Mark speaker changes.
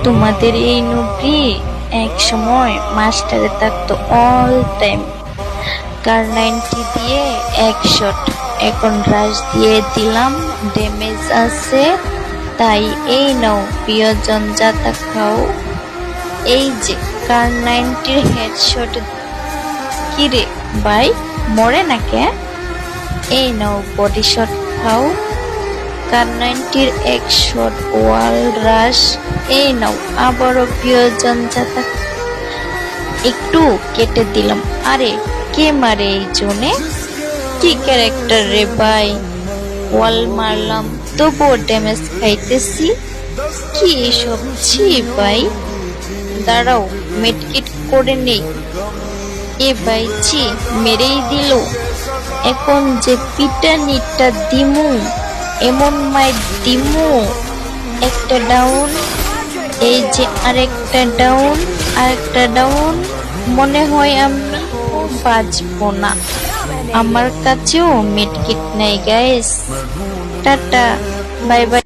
Speaker 1: তোমাদের এই নুবরি এক সময় মাস্টারে থাকতো অল টাইম। কার 90 দিয়ে এক শট, এখন রাশ দিয়ে দিলাম, ড্যামেজ আছে, তাই এই নাও প্রিয়জন যাতা খাও। এই যে কার 90 হেডশট। কিরে ভাই, মরে না কে? এই নাও বডি শট খাও। কার 90 এক শট ওয়াল রাশ। এই নাও আবারও প্রিয়জন যাতা। একটু কেটে দিলাম। আরে কে মারে এই জোনে? কি ক্যারেক্টার রে ভাই! ওয়াল মারলাম তবুও ড্যামেজ খাইতেছি। কি এসব, ছি ভাই! দাঁড়াও মেডকিট করে নেই। এ ভাই ছি, মেরেই দিল। এখন যে পিটানিটা দিমু, এমন মাইর দিমু। একটা ডাউন, এই যে আরেকটা ডাউন, আরেকটা ডাউন। মনে হয় আমি বাঁচবো না। আমার কাছেও মেডকিট নাই গাইস। Tata, bye bye.